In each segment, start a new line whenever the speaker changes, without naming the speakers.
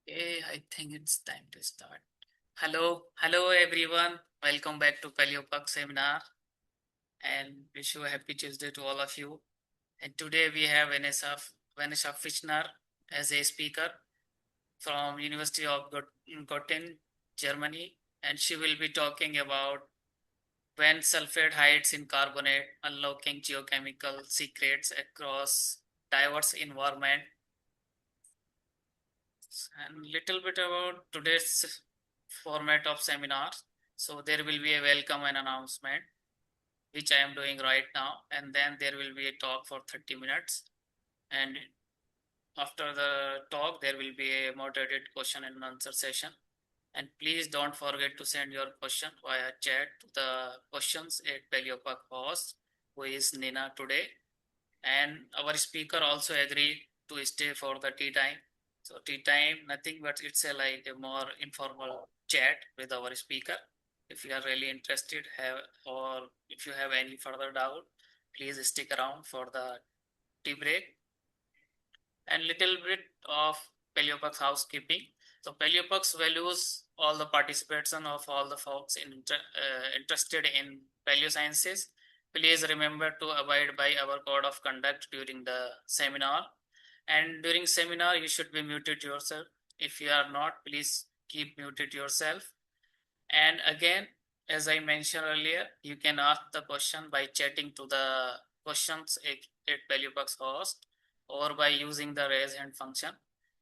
Okay, I think it's time to start. Hello everyone. Welcome back to Paleopac seminar and wish you a happy Tuesday to all of you. And today we have Vanessa Fichtner as a speaker from University of Göttingen, Germany, and she will be talking about when sulfate hides in carbonate, unlocking geochemical secrets across diverse environment, and little bit about today's format of seminars. So there will be a welcome and announcement, which I am doing right now, and then there will be a talk for 30 minutes. And after the talk, there will be a moderated question and answer session. And please don't forget to send your question via chat to the questions at Paleopac host, who is Nina today. And our speaker also agreed to stay for the tea time. So tea time, nothing but it's like a more informal chat with our speaker. If you are really interested, or if you have any further doubt, please stick around for the tea break. And little bit of Paleopac's housekeeping. So Paleopac's values all the participants and of all the folks interested in paleosciences. Please remember to abide by our code of conduct during the seminar. And during seminar, you should be muted yourself. If you are not, please keep muted yourself. And again, as I mentioned earlier, you can ask the question by chatting to the questions at Paleopac's host or by using the raise hand function.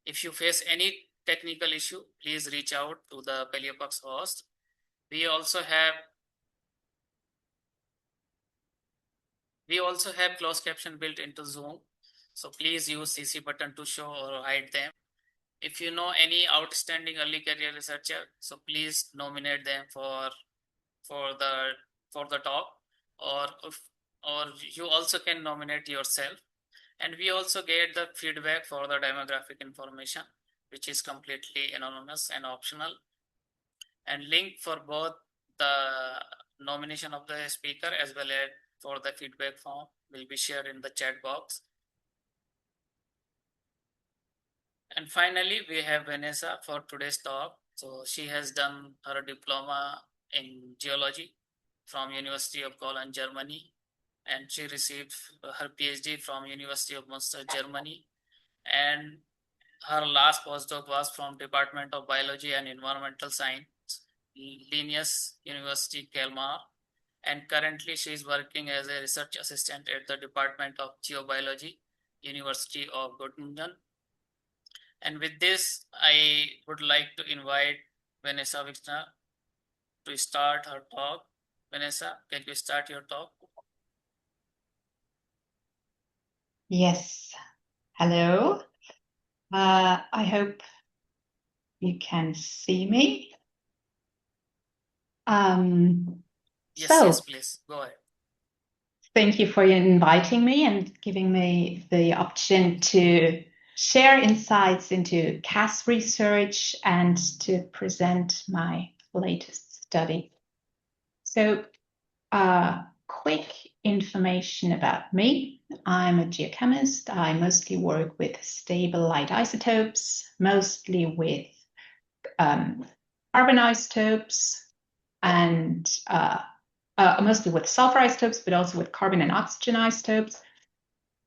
If you face any technical issue, please reach out to the Paleopac's host. We also have closed caption built into Zoom. So please use CC button to show or hide them. If you know any outstanding early career researcher, so please nominate them for the for the talk, or or you also can nominate yourself. And we also get the feedback for the demographic information, which is completely anonymous and optional. And link for both the nomination of the speaker as well as for the feedback form will be shared in the chat box. And finally, we have Vanessa for today's talk. So she has done her diploma in geology from University of Cologne, Germany, and she received her PhD from University of Munster, Germany. And her last postdoc was from Department of Biology and Environmental Science, Linnaeus University, Kalmar. And currently she is working as a research assistant at the Department of Geobiology, University of Göttingen. And with this, I would like to invite Vanessa Fichtner to start her talk. Vanessa, can you start your talk?
Yes. Hello. I hope you can see me.
Yes, please. Go ahead.
Thank you for inviting me and giving me the option to share insights into CAS research and to present my latest study. So, quick information about me. I'm a geochemist. I mostly work with stable light isotopes, mostly with carbon isotopes, and mostly with sulfur isotopes, but also with carbon and oxygen isotopes.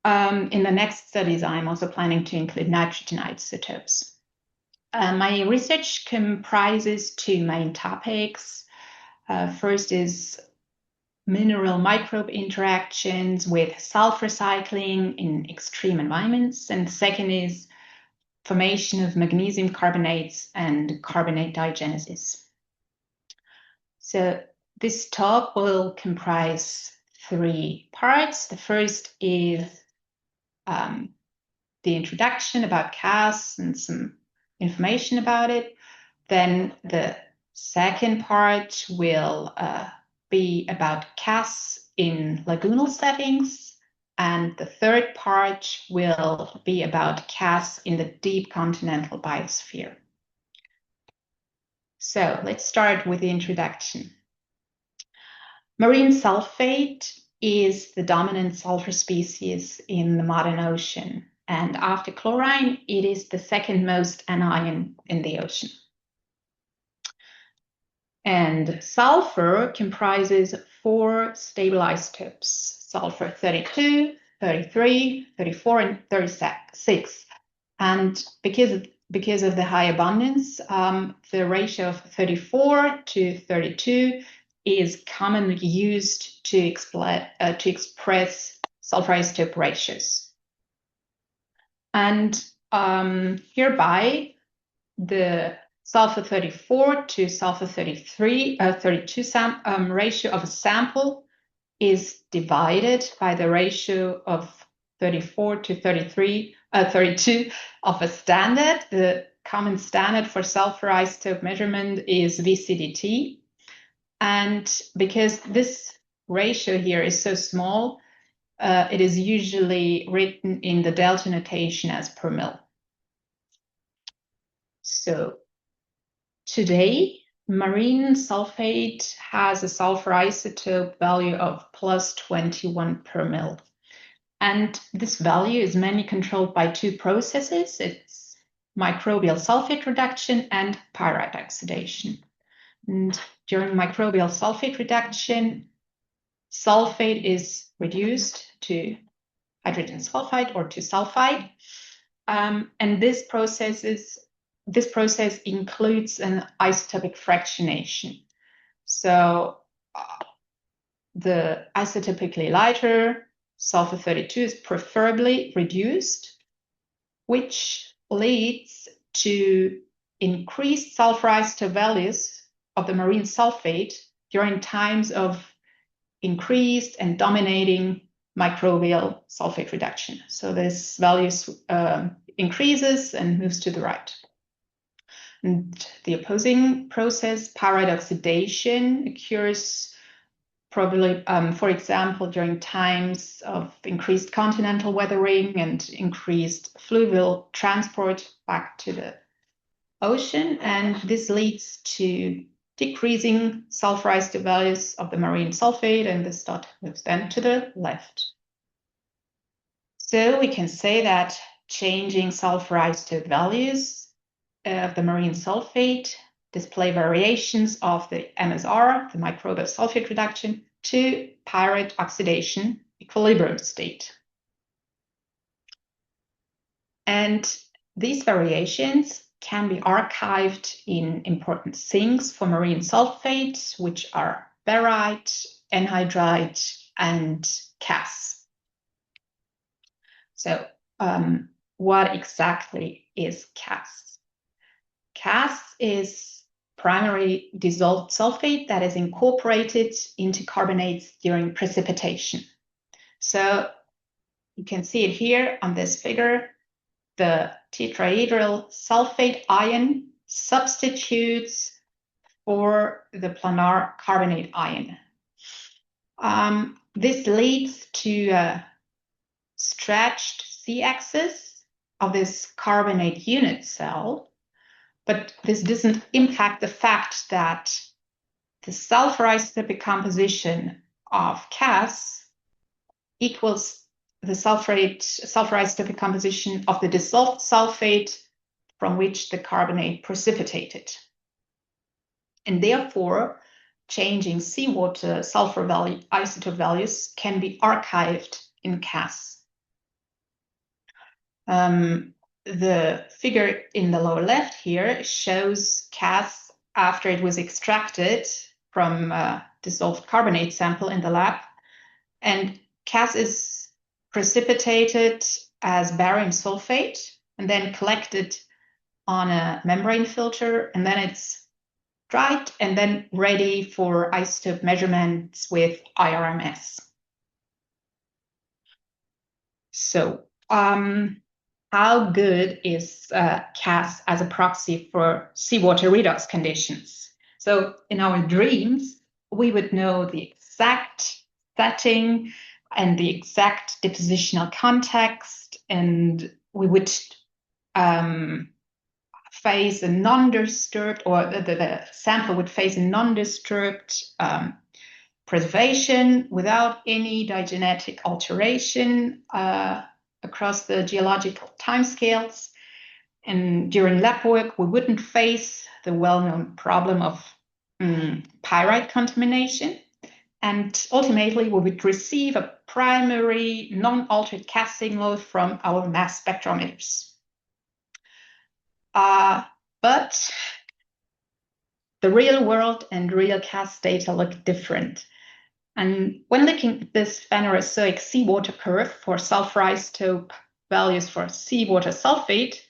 In the next studies, I'm also planning to include nitrogen isotopes. My research comprises two main topics. First is mineral microbe interactions with sulfur cycling in extreme environments, and second is formation of magnesium carbonates and carbonate diagenesis. So this talk will comprise three parts. The first is the introduction about CAS and some information about it. Then the second part will be about CAS in lagoonal settings. And the third part will be about CAS in the deep continental biosphere. So let's start with the introduction. Marine sulfate is the dominant sulfur species in the modern ocean. And after chlorine, it is the second most anion in the ocean. And sulfur comprises 4 stable isotopes: sulfur 32, 33, 34, and 36. And because of the high abundance, the ratio of 34 to 32 is commonly used to express sulfur isotope ratios. And hereby, the sulfur 34 to sulfur 32 ratio of a sample is divided by the ratio of 34 to 32 of a standard. The common standard for sulfur isotope measurement is VCDT. And because this ratio here is so small, it is usually written in the delta notation as per mil. So today, marine sulfate has a sulfur isotope value of plus 21 per mil. And this value is mainly controlled by 2 processes. It's microbial sulfate reduction and pyrite oxidation. And during microbial sulfate reduction, sulfate is reduced to hydrogen sulfide or to sulfide. And this process includes an isotopic fractionation. So the isotopically lighter sulfur 32 is preferably reduced, which leads to increased sulfur isotope values of the marine sulfate during times of increased and dominating microbial sulfate reduction. So this value increases and moves to the right. And the opposing process, pyrite oxidation, occurs probably, for example, during times of increased continental weathering and increased fluvial transport back to the ocean. And this leads to decreasing sulfur isotope values of the marine sulfate, and this dot moves then to the left. So we can say that changing sulfur isotope values of the marine sulfate display variations of the MSR, the microbial sulfate reduction, to pyrite oxidation equilibrium state. And these variations can be archived in important sinks for marine sulfate, which are barite, anhydrite, and Cas. So what exactly is Cas? Cas is primary dissolved sulfate that is incorporated into carbonates during precipitation. So you can see it here on this figure. The tetrahedral sulfate ion substitutes for the planar carbonate ion. This leads to a stretched C-axis of this carbonate unit cell, but this doesn't impact the fact that the sulfur isotopic composition of Cas equals the sulfur isotopic composition of the dissolved sulfate from which the carbonate precipitated. And therefore, changing seawater sulfur isotope values can be archived in Cas. The figure in the lower left here shows Cas after it was extracted from a dissolved carbonate sample in the lab. And Cas is precipitated as barium sulfate and then collected on a membrane filter, and then it's dried and then ready for isotope measurements with IRMS. So how good is Cas as a proxy for seawater redox conditions? So in our dreams, we would know the exact setting and the exact depositional context, and we would face a non-disturbed, or the sample would face a non-disturbed preservation without any diagenetic alteration. across the geological timescales. And during lab work, we wouldn't face the well-known problem of pyrite contamination. And ultimately, we would receive a primary non-altered Cas signal from our mass spectrometers. But the real world and real Cas data look different. And when looking at this phanerozoic seawater curve for sulfur isotope values for seawater sulfate,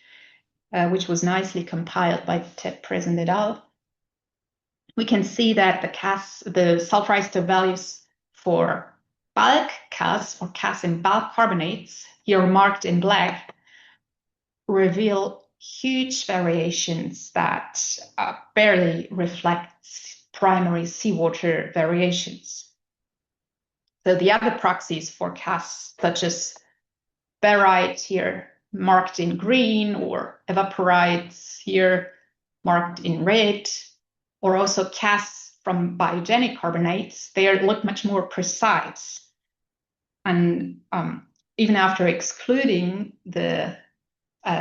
which was nicely compiled by Ted Present et al., we can see that the sulfur isotope values for bulk Cas or Cas in bulk carbonates, here marked in black, reveal huge variations that barely reflect primary seawater variations. So the other proxies for Cas, such as barite here marked in green, or evaporites here marked in red, or also Cas from biogenic carbonates, they look much more precise. And even after excluding the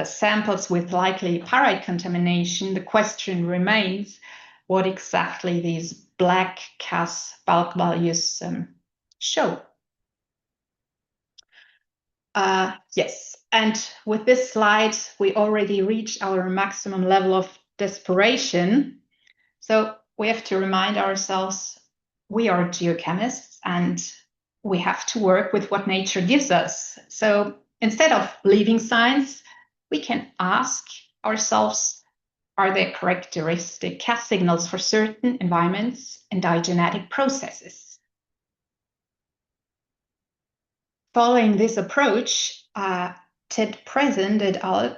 samples with likely pyrite contamination, the question remains what exactly these black Cas bulk values show. Yes, and with this slide, we already reached our maximum level of desperation. So we have to remind ourselves we are geochemists and we have to work with what nature gives us. So instead of leaving science, we can ask ourselves, are there characteristic Cas signals for certain environments and diagenetic processes? Following this approach, Ted Present et al.,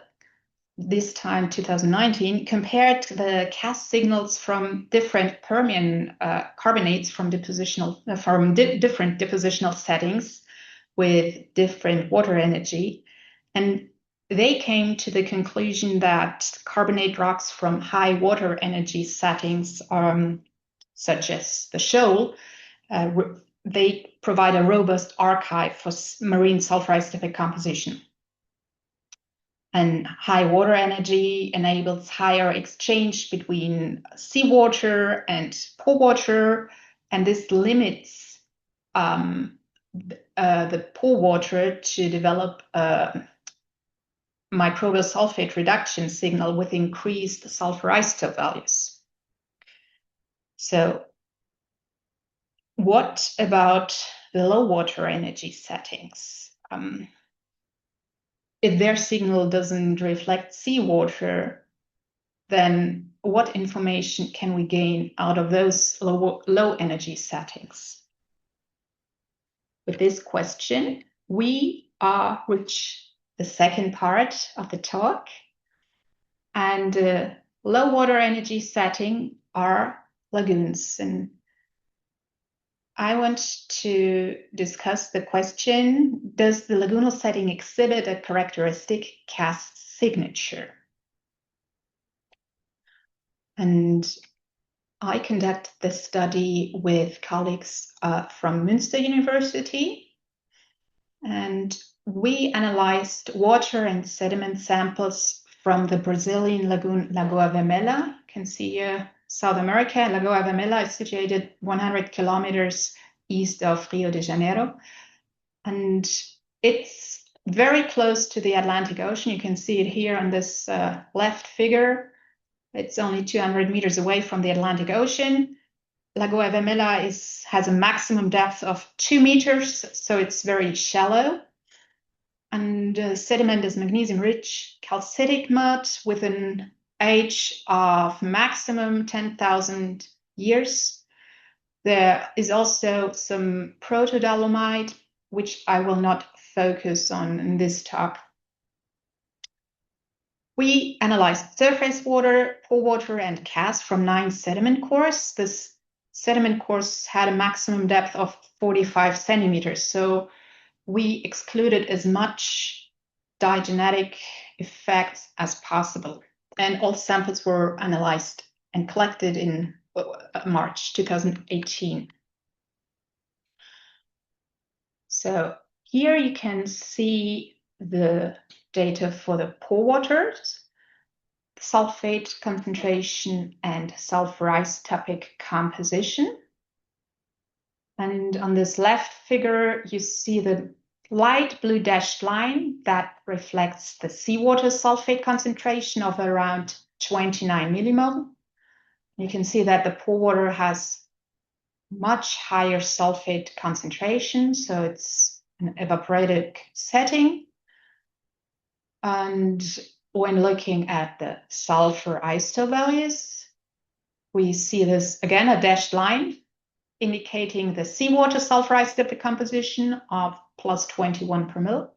this time 2019, compared the Cas signals from different Permian carbonates from different depositional settings with different water energy. And they came to the conclusion that carbonate rocks from high water energy settings, such as the shoal, they provide a robust archive for marine sulfur isotopic composition. And high water energy enables higher exchange between seawater and pore water, and this limits the pore water to develop a microbial sulfate reduction signal with increased sulfur isotope values. So what about the low water energy settings? If their signal doesn't reflect seawater, then what information can we gain out of those low energy settings? With this question, we reach the second part of the talk. And low water energy setting are lagoons. And I want to discuss the question, does the lagoonal setting exhibit a characteristic Cas signature? And I conducted this study with colleagues from Münster University, and we analyzed water and sediment samples from the Brazilian lagoon Lagoa Vermelha. You can see here South America. Lagoa Vermelha is situated 100 kilometers east of Rio de Janeiro, and it's very close to the Atlantic Ocean. You can see it here on this left figure. It's only 200 meters away from the Atlantic Ocean. Lagoa Vermelha has a maximum depth of 2 meters, so it's very shallow. And sediment is magnesium-rich calcitic mud with an age of maximum 10,000 years. There is also some protodolomite, which I will not focus on in this talk. We analyzed surface water, pore water, and Cas from 9 sediment cores. This sediment cores had a maximum depth of 45 centimeters, so we excluded as much diagenetic effects as possible. And all samples were analyzed and collected in March 2018. So here you can see the data for the pore waters, sulfate concentration, and sulfur isotopic composition. And on this left figure, you see the light blue dashed line that reflects the seawater sulfate concentration of around 29 millimole. You can see that the pore water has much higher sulfate concentration, so it's an evaporitic setting. And when looking at the sulfur isotope values, we see this again, a dashed line indicating the seawater sulfur isotopic composition of plus 21 per mil.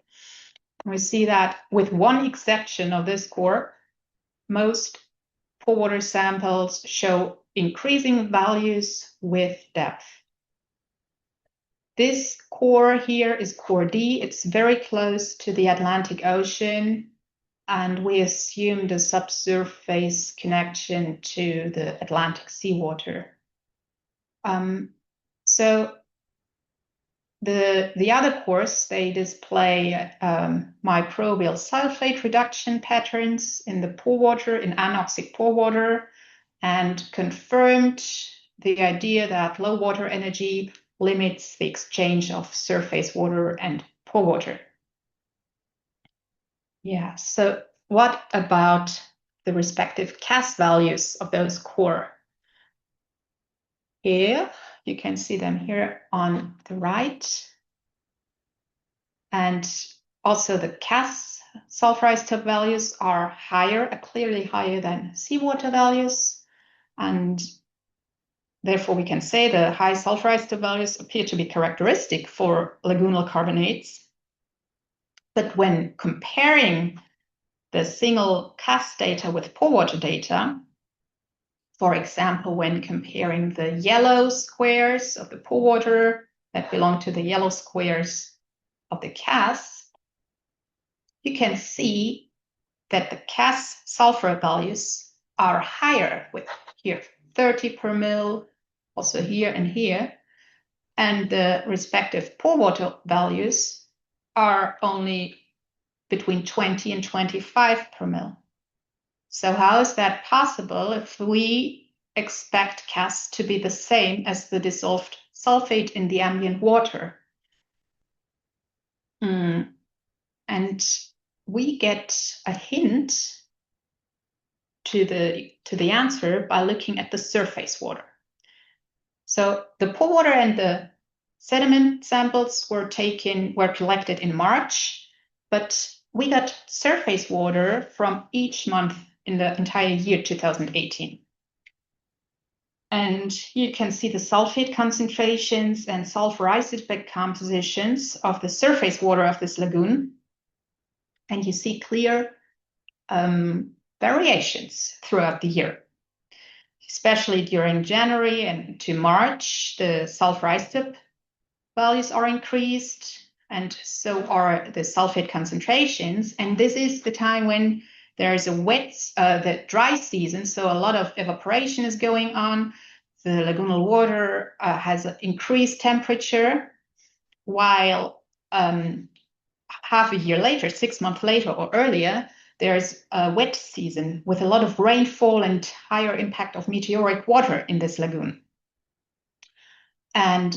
And we see that with one exception of this core, most pore water samples show increasing values with depth. This core here is core D. It's very close to the Atlantic Ocean, and we assumed a subsurface connection to the Atlantic seawater. So the other cores, they display microbial sulfate reduction patterns in the pore water, in anoxic pore water, and confirmed the idea that low water energy limits the exchange of surface water and pore water. Yeah, so what about the respective CAS values of those core? Here, you can see them here on the right. And also the CAS sulfur isotope values are higher, clearly higher than seawater values. And therefore, we can say the high sulfur isotope values appear to be characteristic for lagoonal carbonates. But when comparing the single CAS data with pore water data, for example, when comparing the yellow squares of the pore water that belong to the yellow squares of the CAS, you can see that the CAS sulfur values are higher, with here 30 per mil, also here and here, and the respective pore water values are only between 20 and 25 per mil. So how is that possible if we expect CAS to be the same as the dissolved sulfate in the ambient water? And we get a hint to the answer by looking at the surface water. So the pore water and the sediment samples were collected in March, but we got surface water from each month in the entire year 2018. And you can see the sulfate concentrations and sulfur isotopic compositions of the surface water of this lagoon. And you see clear variations throughout the year. Especially during January and to March, the sulfur isotope values are increased, and so are the sulfate concentrations. And this is the time when there is the dry season, so a lot of evaporation is going on. The lagoonal water has an increased temperature, while half a year later, 6 months later or earlier, there's a wet season with a lot of rainfall and higher impact of meteoric water in this lagoon. And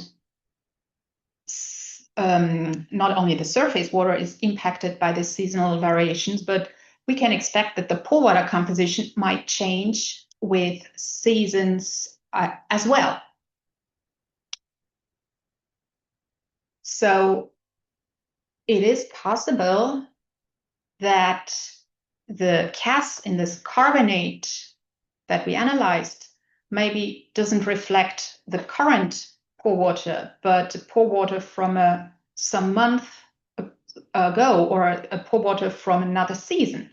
not only the surface water is impacted by the seasonal variations, but we can expect that the pore water composition might change with seasons as well. So it is possible that the CAS in this carbonate that we analyzed maybe doesn't reflect the current pore water, but pore water from some month ago, or a pore water from another season.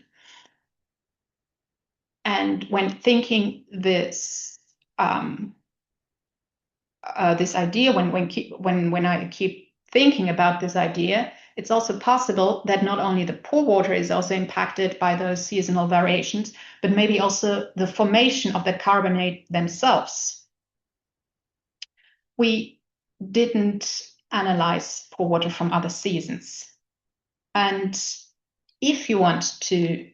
And when thinking this idea, when I keep thinking about this idea, it's also possible that not only the pore water is also impacted by those seasonal variations, but maybe also the formation of the carbonate themselves. We didn't analyze pore water from other seasons. And if you want to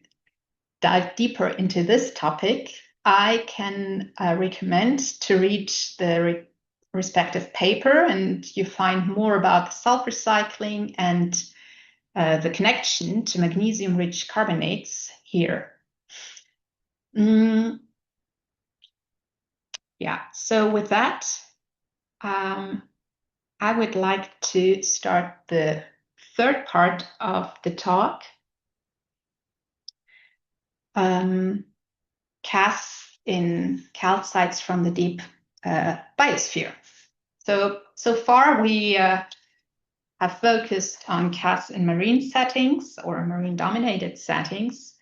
dive deeper into this topic, I can recommend to read the respective paper, and you find more about self-recycling and the connection to magnesium-rich carbonates here. Yeah, so with that, I would like to start the third part of the talk. Casts in calcites from the deep biosphere. So far we have focused on casts in marine settings or marine dominated settings,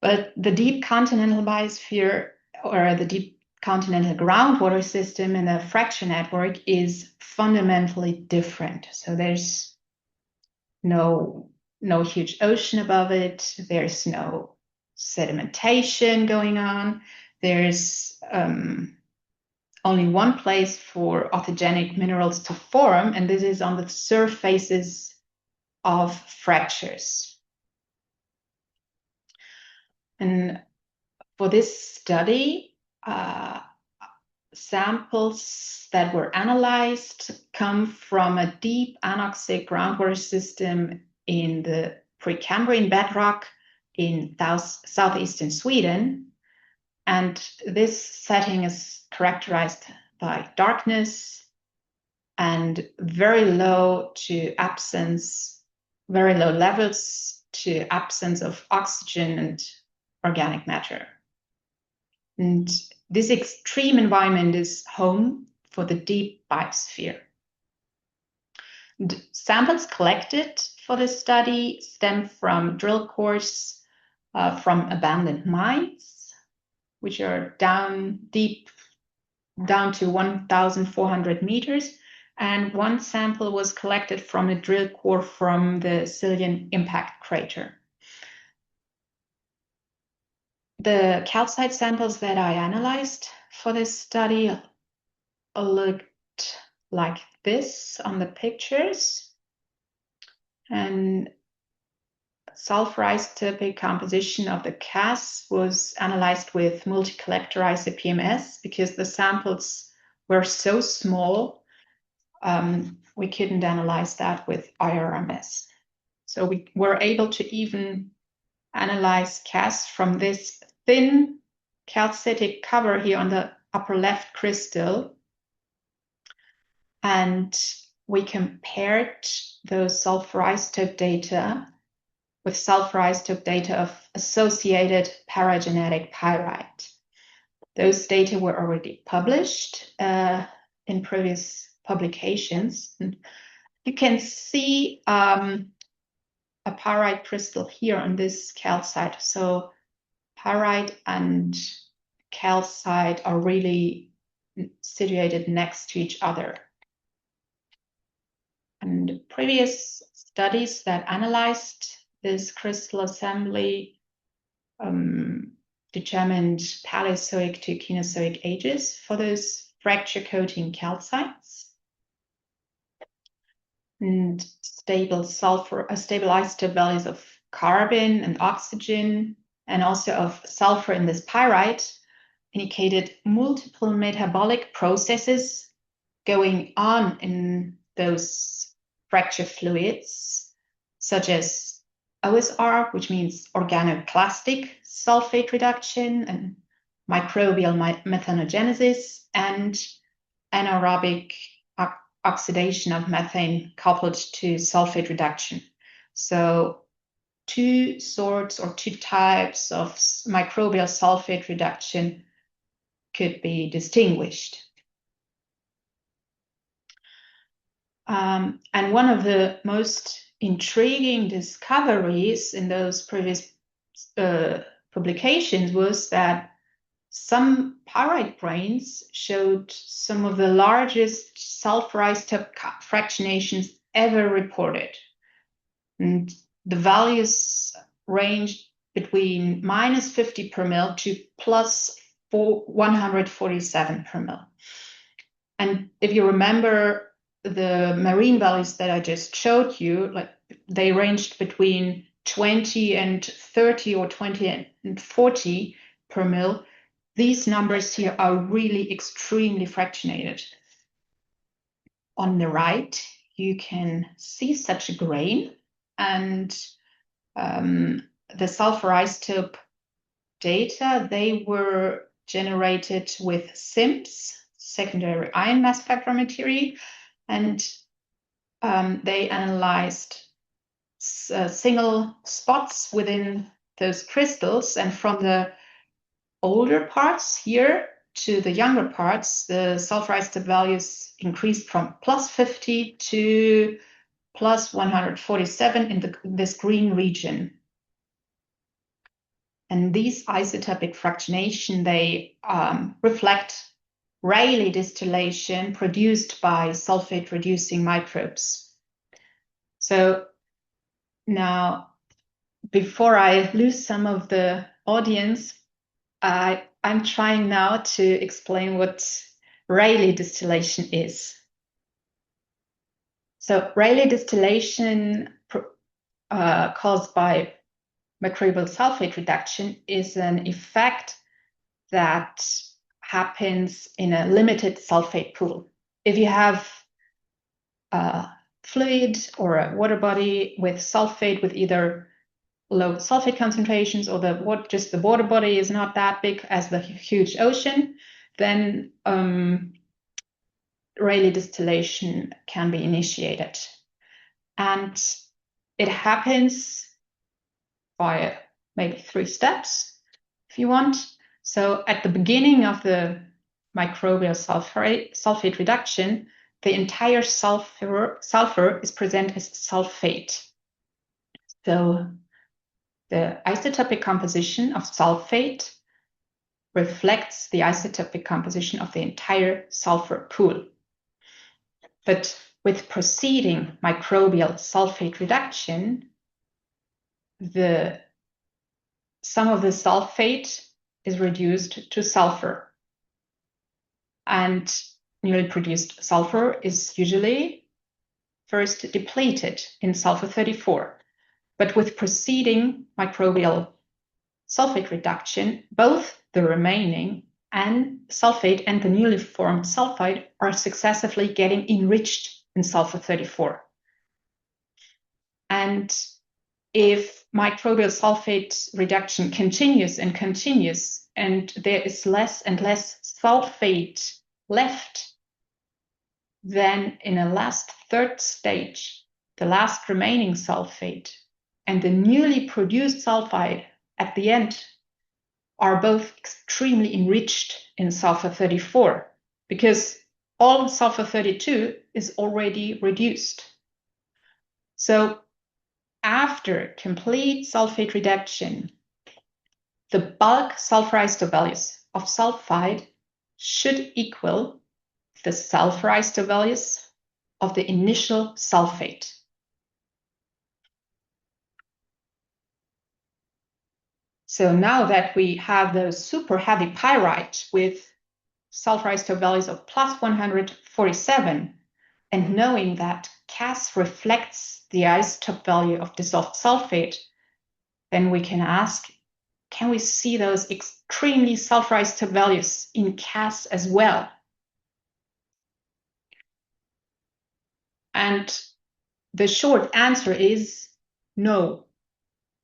but the deep continental biosphere or the deep continental groundwater system in the fracture network is fundamentally different. So there's no huge ocean above it. There's no sedimentation going on. There's only one place for autogenic minerals to form, and this is on the surfaces of fractures. And for this study, samples that were analyzed come from a deep anoxic groundwater system in the Precambrian bedrock in southeastern Sweden. And this setting is characterized by darkness and very low levels to absence of oxygen and organic matter. And this extreme environment is home for the deep biosphere. And samples collected for this study stem from drill cores from abandoned mines, which are down to 1,400 meters. And one sample was collected from a drill core from the Sicilian impact crater. The calcite samples that I analyzed for this study looked like this on the pictures. And sulfur isotopic composition of the CAS was analyzed with multi-collector ICP-MS because the samples were so small, we couldn't analyze that with IRMS. So we were able to even analyze CAS from this thin calcitic cover here on the upper left crystal. And we compared those sulfur isotope data with sulfur isotope data of associated paragenetic pyrite. Those data were already published in previous publications. And you can see a pyrite crystal here on this calcite. So pyrite and calcite are really situated next to each other. And previous studies that analyzed this crystal assembly determined Paleozoic to Cenozoic ages for those fracture coating calcites. And stable isotope values of carbon and oxygen, and also of sulfur in this pyrite, indicated multiple metabolic processes going on in those fracture fluids, such as OSR, which means organoclastic sulfate reduction, and microbial methanogenesis, and anaerobic oxidation of methane coupled to sulfate reduction. So two sorts or two types of microbial sulfate reduction could be distinguished. And one of the most intriguing discoveries in those previous publications was that some pyrite grains showed some of the largest sulfur isotope fractionations ever reported. And the values ranged between minus 50 per mil to plus 147 per mil. And if you remember, the marine values that I just showed you, like they ranged between 20 and 30 or 20 and 40 per mil. These numbers here are really extremely fractionated. On the right, you can see such a grain, and the sulfur isotope data, they were generated with SIMS, secondary ion mass spectrometry, and they analyzed single spots within those crystals, and from the older parts here to the younger parts, the sulfur isotope values increased from plus 50 to plus 147 in this green region. And these isotopic fractionation, they reflect Rayleigh distillation produced by sulfate-reducing microbes. So now, before I lose some of the audience, I'm trying now to explain what Rayleigh distillation is. So Rayleigh distillation caused by microbial sulfate reduction is an effect that happens in a limited sulfate pool. If you have a fluid or a water body with sulfate with either low sulfate concentrations or just the water body is not that big as the huge ocean, then Rayleigh distillation can be initiated. And it happens by maybe 3 steps, if you want. So at the beginning of the microbial sulfate reduction, the entire sulfur is present as sulfate. So the isotopic composition of sulfate reflects the isotopic composition of the entire sulfur pool. But with proceeding microbial sulfate reduction, some of the sulfate is reduced to sulfur. And newly produced sulfur is usually first depleted in sulfur 34. But with proceeding microbial sulfate reduction, both the remaining and sulfate and the newly formed sulfide are successively getting enriched in sulfur 34. And if microbial sulfate reduction continues and continues, and there is less and less sulfate left, then in a last third stage, the last remaining sulfate and the newly produced sulfide at the end are both extremely enriched in sulfur 34 because all sulfur 32 is already reduced. So after complete sulfate reduction, the bulk sulfur isotope values of sulfide should equal the sulfur isotope values of the initial sulfate. So now that we have those super heavy pyrite with sulfur isotope values of plus 147, and knowing that Cas reflects the isotope value of dissolved sulfate, then we can ask, can we see those extremely sulfur isotope values in Cas as well? And the short answer is no,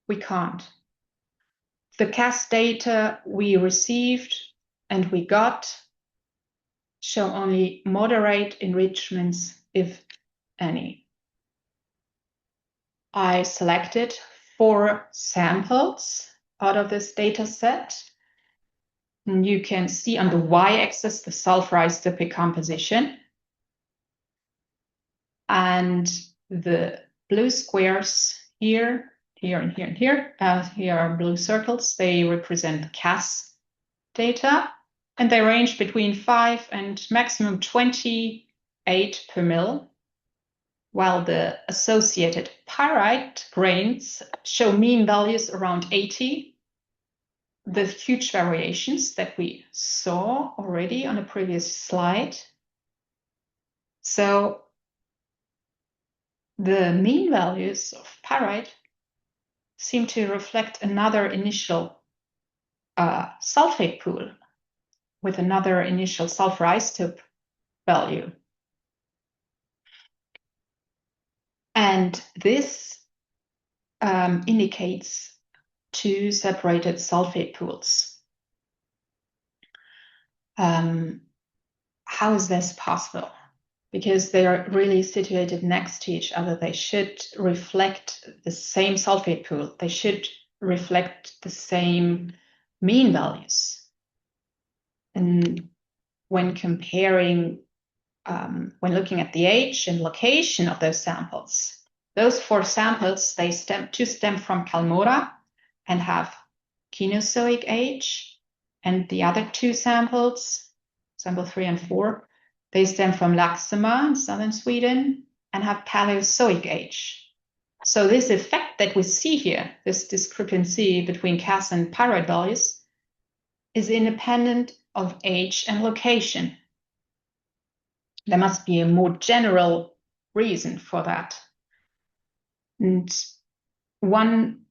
we can't. The Cas data we received and we got show only moderate enrichments, if any. I selected 4 samples out of this data set. And you can see on the y-axis the sulfur isotopic composition. And the blue squares here, here, and here, and here, here are blue circles. They represent Cas data. And they range between 5 and maximum 28 per mil, while the associated pyrite grains show mean values around 80. The huge variations that we saw already on a previous slide. So the mean values of pyrite seem to reflect another initial sulfate pool with another initial sulfur isotope value. And this indicates two separated sulfate pools. How is this possible? Because they are really situated next to each other. They should reflect the same sulfate pool. They should reflect the same mean values. And when comparing, when looking at the age and location of those samples, those 4 samples, they stem from Calmora and have Kenozoic age, and the other 2 samples, sample 3 and 4, they stem from Laxema in southern Sweden and have Paleozoic age. So this effect that we see here, this discrepancy between Cas and pyrite values, is independent of age and location. There must be a more general reason for that. And one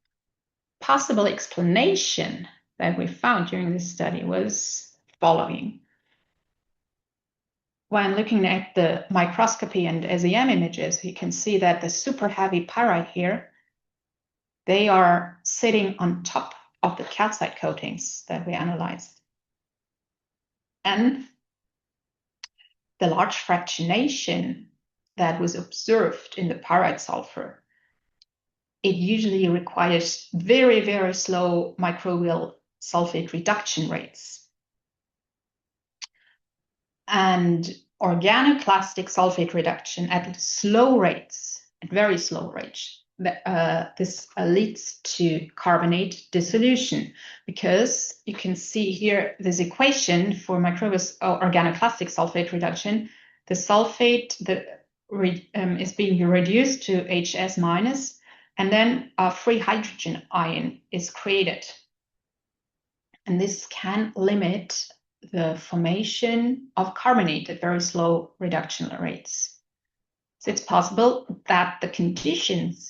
possible explanation that we found during this study was following. When looking at the microscopy and SEM images, you can see that the super heavy pyrite here, they are sitting on top of the calcite coatings that we analyzed. And the large fractionation that was observed in the pyrite sulfur, it usually requires very, very slow microbial sulfate reduction rates. And organoclastic sulfate reduction at slow rates, at very slow rates, this leads to carbonate dissolution, because you can see here this equation for microbial organoclastic sulfate reduction. The sulfate is being reduced to HS minus, and then a free hydrogen ion is created. And this can limit the formation of carbonate at very slow reduction rates. So it's possible that the conditions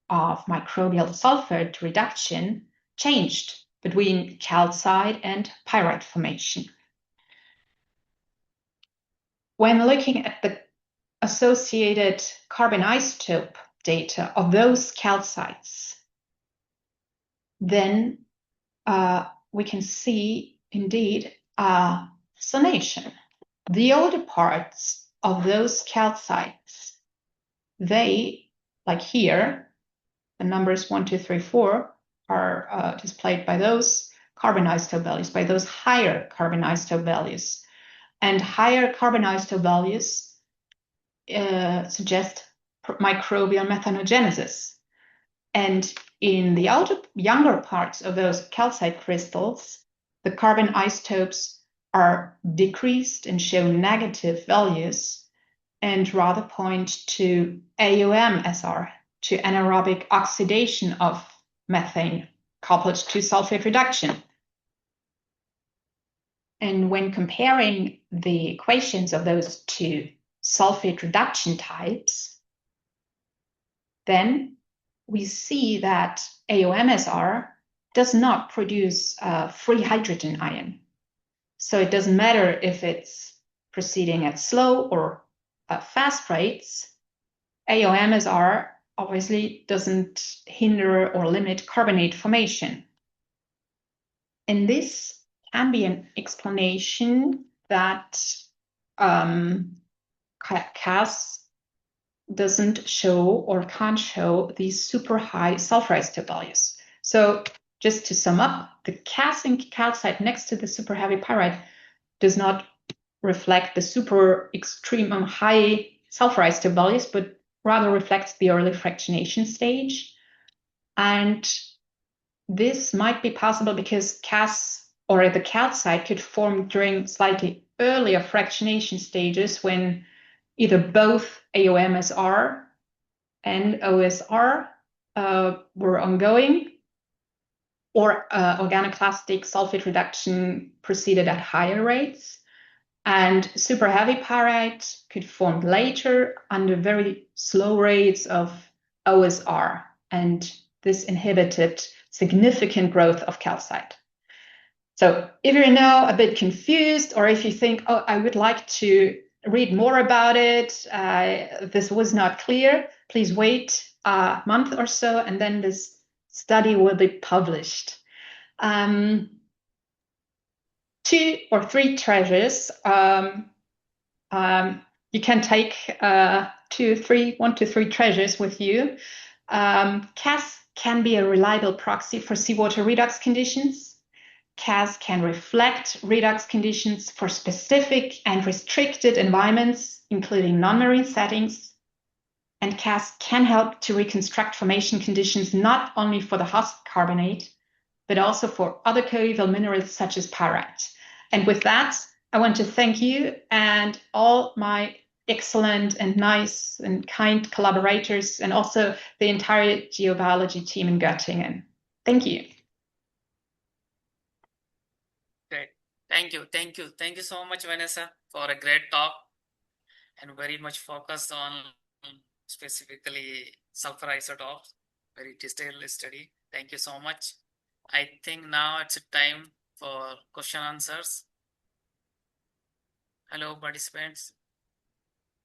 of microbial sulfate reduction changed between calcite and pyrite formation. When looking at the associated carbon isotope data of those calcites, then we can see indeed sonation. The older parts of those calcites, they, like here, the numbers 1, 2, 3, 4 are displayed by those carbon isotope values, by those higher carbon isotope values. And higher carbon isotope values suggest microbial methanogenesis. And in the younger parts of those calcite crystals, the carbon isotopes are decreased and show negative values, and rather point to AOM-SR, to anaerobic oxidation of methane coupled to sulfate reduction. And when comparing the equations of those 2 sulfate reduction types, then we see that AOM-SR does not produce a free hydrogen ion. So it doesn't matter if it's proceeding at slow or fast rates. AOM-SR obviously doesn't hinder or limit carbonate formation. And this can be an explanation that CAS doesn't show or can't show these super high sulfur isotope values. So just to sum up, the calcium calcite next to the super heavy pyrite does not reflect the super extreme high sulfur isotope values, but rather reflects the early fractionation stage. And this might be possible because CAS or the calcite could form during slightly earlier fractionation stages when either both AOM-SR and OSR were ongoing, or organoclastic sulfate reduction proceeded at higher rates. And super heavy pyrite could form later under very slow rates of OSR, and this inhibited significant growth of calcite. So if you're now a bit confused, or if you think, oh, I would like to read more about it, this was not clear, please wait a month or so, and then this study will be published. 2 or 3 treasures. You can take 1 to 3 treasures with you. CAS can be a reliable proxy for seawater redox conditions. CAS can reflect redox conditions for specific and restricted environments, including non-marine settings. And CAS can help to reconstruct formation conditions not only for the host carbonate, but also for other coeval minerals such as pyrite. And with that, I want to thank you and all my excellent and nice and kind collaborators, and also the entire geobiology team in Göttingen. Thank you.
Great. Thank you. Thank you so much, Vanessa, for a great talk and very much focused on specifically sulfur isotopes, very detailed study. Thank you so much. I think now it's time for question answers. Hello, participants.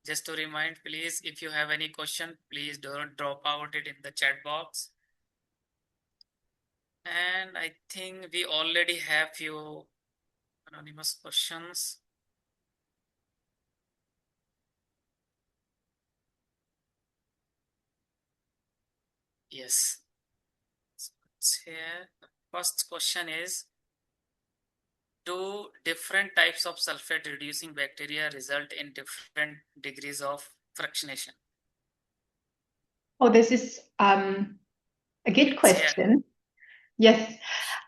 Just to remind, please, if you have any question, please don't drop out it in the chat box. And I think we already have few anonymous questions. Yes. So here, the first question is, do different types of sulfate reducing bacteria result in different degrees of fractionation?
Oh, this is a good question. Yes.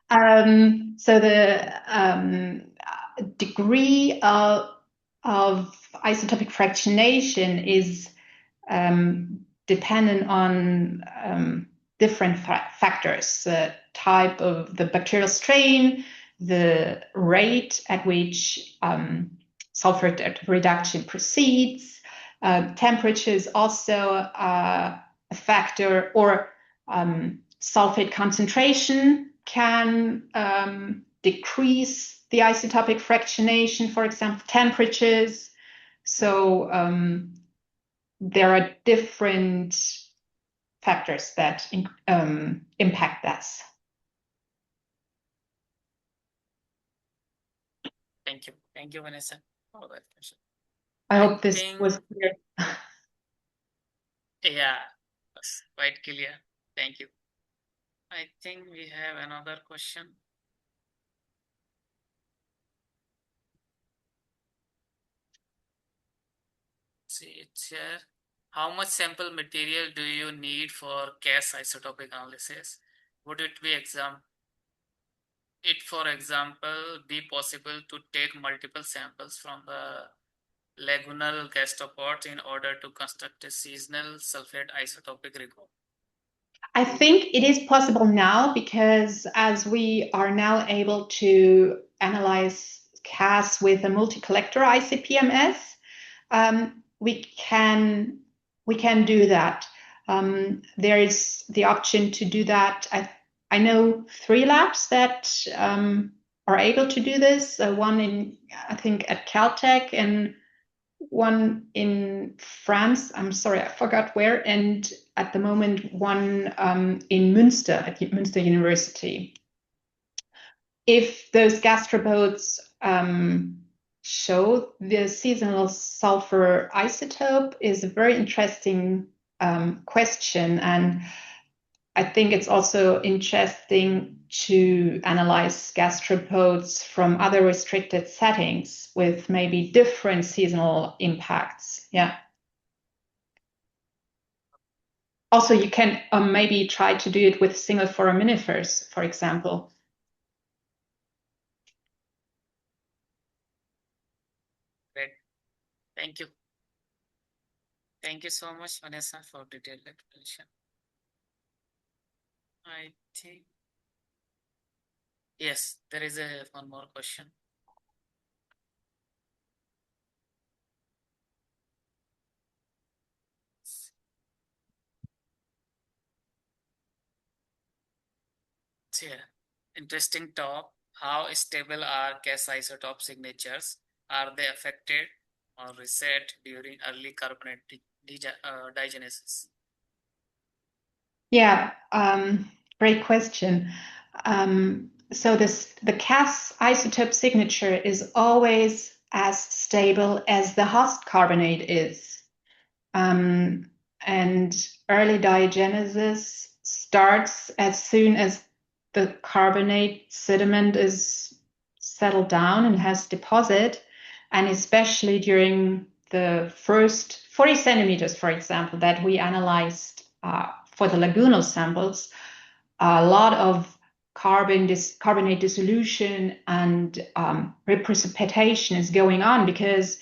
So the degree of isotopic fractionation is dependent on different factors: the type of the bacterial strain, the rate at which sulfate reduction proceeds, temperature is also a factor, or sulfate concentration can decrease the isotopic fractionation, for example, temperatures. So there are different factors that impact this.
Thank you, Vanessa, for that question.
I hope this was clear.
Yeah, that's quite clear. Thank you. I think we have another question. See it here. How much sample material do you need for CAS isotopic analysis? Would it be for example, be possible to take multiple samples from the lagunal gastropods in order to construct a seasonal sulfate isotopic record?
I think it is possible now, because as we are now able to analyze CAS with a multi-collector ICP-MS, we can do that. There is the option to do that. I know 3 labs that are able to do this. One in, I think, at Caltech, and one in France. I'm sorry, I forgot where. And at the moment, one in Münster, at Münster University. If those gastropods show the seasonal sulfur isotope, is a very interesting question. And I think it's also interesting to analyze gastropods from other restricted settings with maybe different seasonal impacts. Yeah. Also, you can maybe try to do it with single foraminifers, for example.
Great. Thank you. Thank you so much, Vanessa, for detailed explanation. I think, yes, there is one more question. Yeah. Interesting talk. How stable are gas isotope signatures? Are they affected or reset during early carbonate digenesis?
Yeah, great question. So the Cas isotope signature is always as stable as the host carbonate is. Um, and early diagenesis starts as soon as the carbonate sediment is settled down and has deposit, and especially during the first 40 centimeters, for example, that we analyzed for the lagoonal samples, a lot of carbonate dissolution and reprecipitation is going on because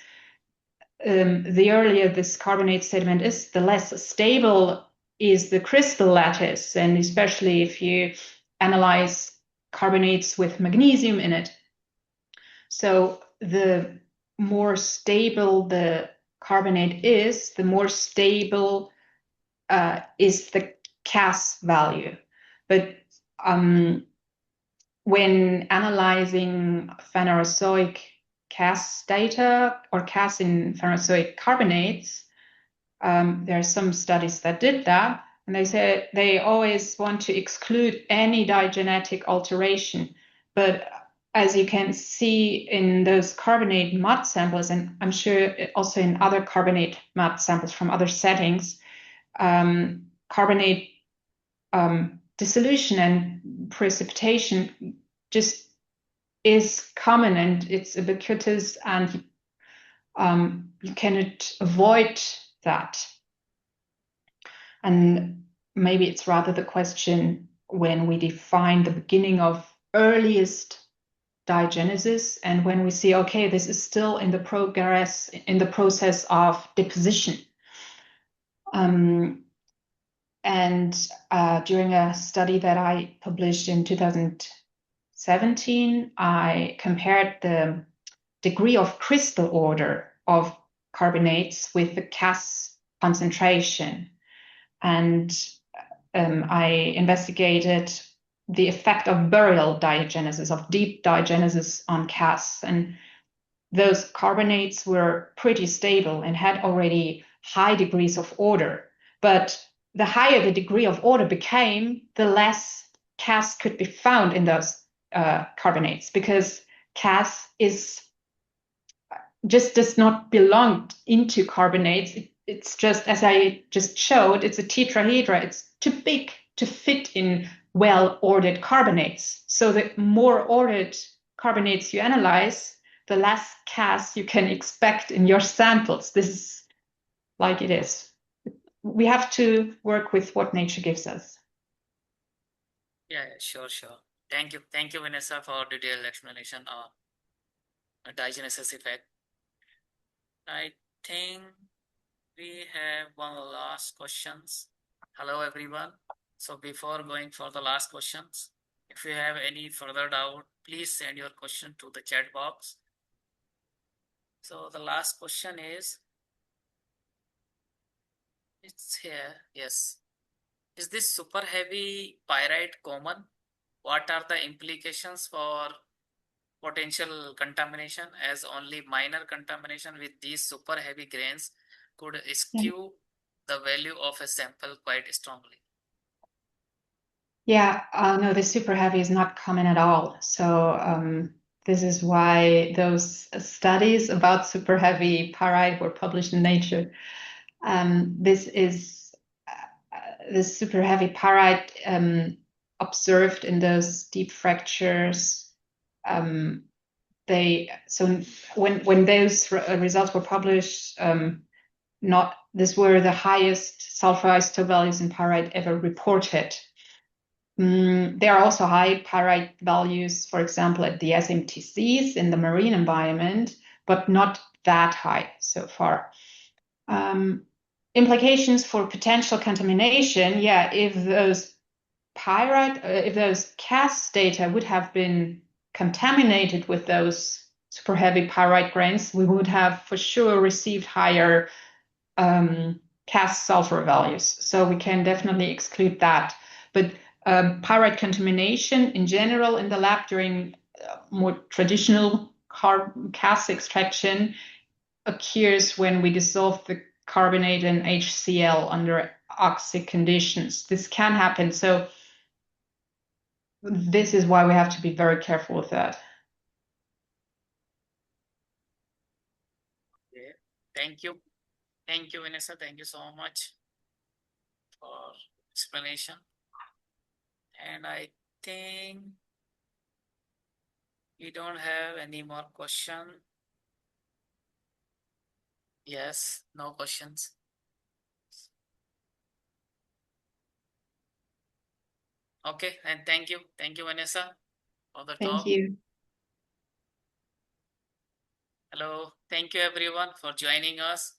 the earlier this carbonate sediment is, the less stable is the crystal lattice. And especially if you analyze carbonates with magnesium in it. So the more stable the carbonate is, the more stable is the Cas value. But when analyzing phanerozoic Cas data or Cas in phanerozoic carbonates, there are some studies that did that, and they say they always want to exclude any diagenetic alteration. But as you can see in those carbonate mud samples, and I'm sure also in other carbonate mud samples from other settings, carbonate dissolution and precipitation just is common and it's ubiquitous, and you cannot avoid that. And maybe it's rather the question when we define the beginning of earliest diagenesis and when we see, okay, this is still in the progress, in the process of deposition. And during a study that I published in 2017, I compared the degree of crystal order of carbonates with the Cas concentration. And I investigated the effect of burial diagenesis, of deep diagenesis on Cas. And those carbonates were pretty stable and had already high degrees of order. But the higher the degree of order became, the less Cas could be found in those carbonates, because Cas is just does not belong into carbonates. It's just, as I just showed, it's a tetrahedra. It's too big to fit in well-ordered carbonates. So the more ordered carbonates you analyze, the less Cas you can expect in your samples. This is like it is. We have to work with what nature gives us.
Yeah, sure, sure. Thank you, Vanessa, for detailed explanation of diagenesis effect. I think we have one last questions. Hello, everyone. So before going for the last questions, if you have any further doubt, please send your question to the chat box. So the last question is, it's here. Yes. Is this super heavy pyrite common? What are the implications for potential contamination, as only minor contamination with these super heavy grains could skew the value of a sample quite strongly?
Yeah, no, the super heavy is not common at all. So this is why those studies about super heavy pyrite were published in Nature. This is this super heavy pyrite observed in those deep fractures. When those results were published, not these were the highest sulfur isotope values in pyrite ever reported. There are also high pyrite values, for example, at the SMTCs in the marine environment, but not that high so far. Implications for potential contamination, yeah, if those Cas data would have been contaminated with those super heavy pyrite grains, we would have for sure received higher Cas sulfur values. So we can definitely exclude that. But Pyrite contamination in general in the lab during more traditional CAS extraction occurs when we dissolve the carbonate in HCl under oxic conditions. This can happen. So this is why we have to be very careful with that.
Okay. Thank you. Thank you, Vanessa. Thank you so much for explanation. And I think we don't have any more question. Yes, no questions. Okay, and thank you. Thank you, Vanessa, for the
Thank
talk.
you.
Hello. Thank you, everyone, for joining us.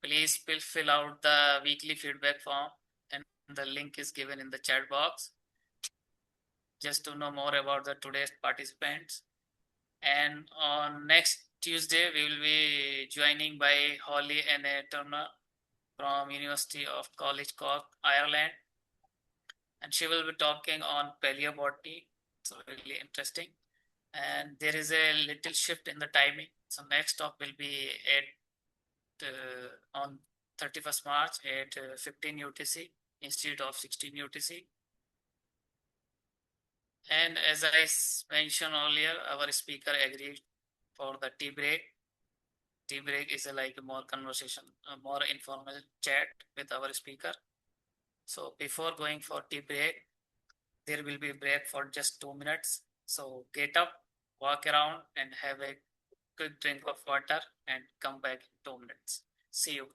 Please fill out the weekly feedback form, and the link is given in the chat box just to know more about the today's participants. And on next Tuesday, we will be joining by Holly and Turner from University of College Cork, Ireland. And she will be talking on paleobotany. So really interesting. And there is a little shift in the timing. So next talk will be at on 31st March at 15 UTC instead of 16 UTC. And as I mentioned earlier, our speaker agreed for the tea break. Tea break is like a more conversation, a more informal chat with our speaker. So before going for tea break, there will be a break for just 2 minutes. So get up, walk around and have a quick drink of water and come back in 2 minutes. See you.